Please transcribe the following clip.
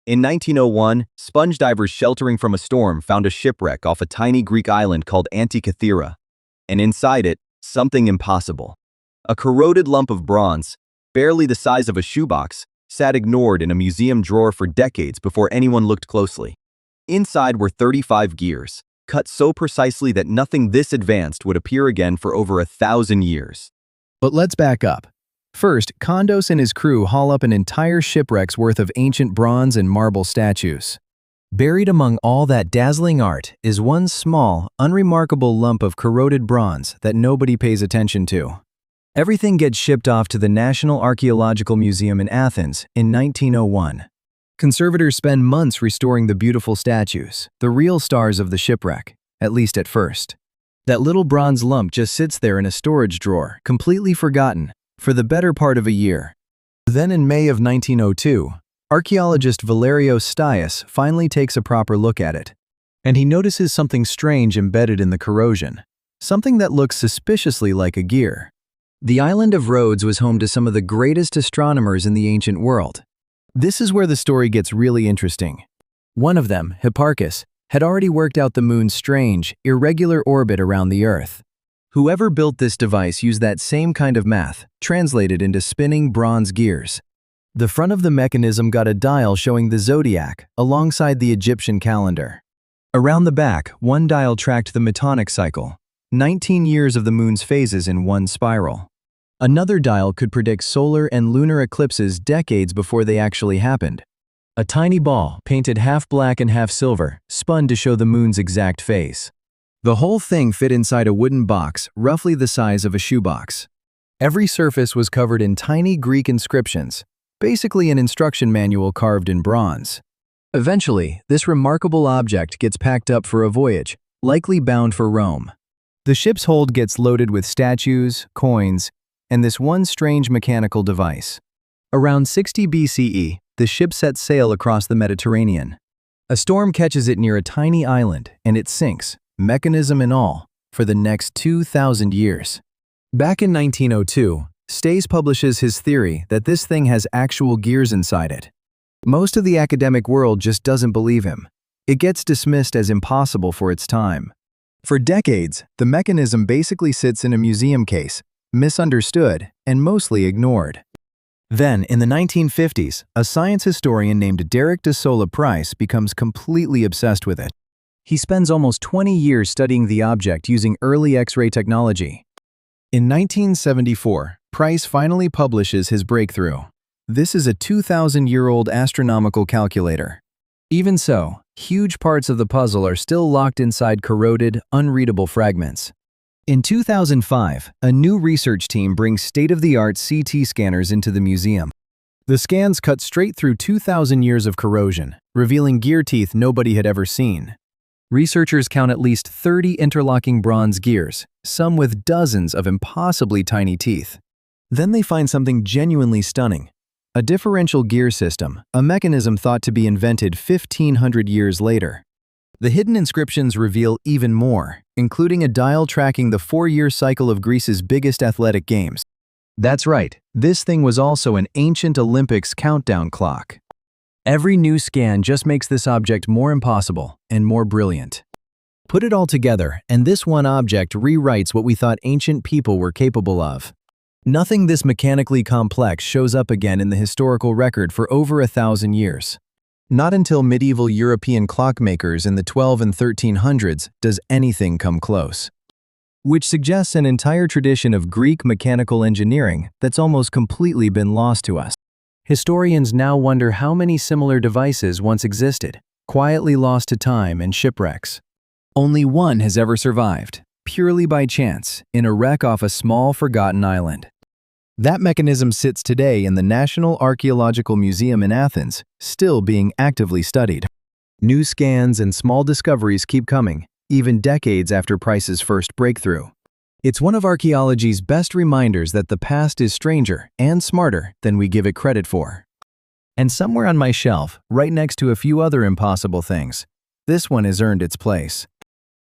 In 1901, sponge divers sheltering from a storm found a shipwreck off a tiny Greek island called Antikythera, and inside it, something impossible. A corroded lump of bronze, barely the size of a shoebox, sat ignored in a museum drawer for decades before anyone looked closely. Inside were 35 gears, cut so precisely that nothing this advanced would appear again for over 1,000 years. But let's back up. First, Kondos and his crew haul up an entire shipwreck's worth of ancient bronze and marble statues. Buried among all that dazzling art is one small, unremarkable lump of corroded bronze that nobody pays attention to. Everything gets shipped off to the National Archaeological Museum in Athens in 1901. Conservators spend months restoring the beautiful statues, the real stars of the shipwreck, at least at first. That little bronze lump just sits there in a storage drawer, completely forgotten, for the better part of a year. Then in May of 1902, archaeologist Valerios Stias finally takes a proper look at it. And he notices something strange embedded in the corrosion, something that looks suspiciously like a gear. The island of Rhodes was home to some of the greatest astronomers in the ancient world. This is where the story gets really interesting. One of them, Hipparchus, had already worked out the moon's strange, irregular orbit around the Earth. Whoever built this device used that same kind of math, translated into spinning bronze gears. The front of the mechanism got a dial showing the zodiac alongside the Egyptian calendar. Around the back, one dial tracked the metonic cycle, 19 years of the moon's phases in one spiral. Another dial could predict solar and lunar eclipses decades before they actually happened. A tiny ball, painted half black and half silver, spun to show the moon's exact phase. The whole thing fit inside a wooden box, roughly the size of a shoebox. Every surface was covered in tiny Greek inscriptions, basically an instruction manual carved in bronze. Eventually, this remarkable object gets packed up for a voyage, likely bound for Rome. The ship's hold gets loaded with statues, coins, and this one strange mechanical device. Around 60 BCE, the ship sets sail across the Mediterranean. A storm catches it near a tiny island, and it sinks, mechanism and all, for the next 2,000 years. Back in 1902, Stace publishes his theory that this thing has actual gears inside it. Most of the academic world just doesn't believe him. It gets dismissed as impossible for its time. For decades, the mechanism basically sits in a museum case, misunderstood and mostly ignored. Then, in the 1950s, a science historian named Derek de Sola Price becomes completely obsessed with it. He spends almost 20 years studying the object using early X-ray technology. In 1974, Price finally publishes his breakthrough. This is a 2,000-year-old astronomical calculator. Even so, huge parts of the puzzle are still locked inside corroded, unreadable fragments. In 2005, a new research team brings state-of-the-art CT scanners into the museum. The scans cut straight through 2,000 years of corrosion, revealing gear teeth nobody had ever seen. Researchers count at least 30 interlocking bronze gears, some with dozens of impossibly tiny teeth. Then they find something genuinely stunning. A differential gear system, a mechanism thought to be invented 1,500 years later. The hidden inscriptions reveal even more, including a dial tracking the 4-year cycle of Greece's biggest athletic games. That's right, this thing was also an ancient Olympics countdown clock. Every new scan just makes this object more impossible and more brilliant. Put it all together, and this one object rewrites what we thought ancient people were capable of. Nothing this mechanically complex shows up again in the historical record for over 1,000 years. Not until medieval European clockmakers in the 12 and 1300s does anything come close. Which suggests an entire tradition of Greek mechanical engineering that's almost completely been lost to us. Historians now wonder how many similar devices once existed, quietly lost to time and shipwrecks. Only one has ever survived, purely by chance, in a wreck off a small forgotten island. That mechanism sits today in the National Archaeological Museum in Athens, still being actively studied. New scans and small discoveries keep coming, even decades after Price's first breakthrough. It's one of archaeology's best reminders that the past is stranger and smarter than we give it credit for. And somewhere on my shelf, right next to a few other impossible things, this one has earned its place.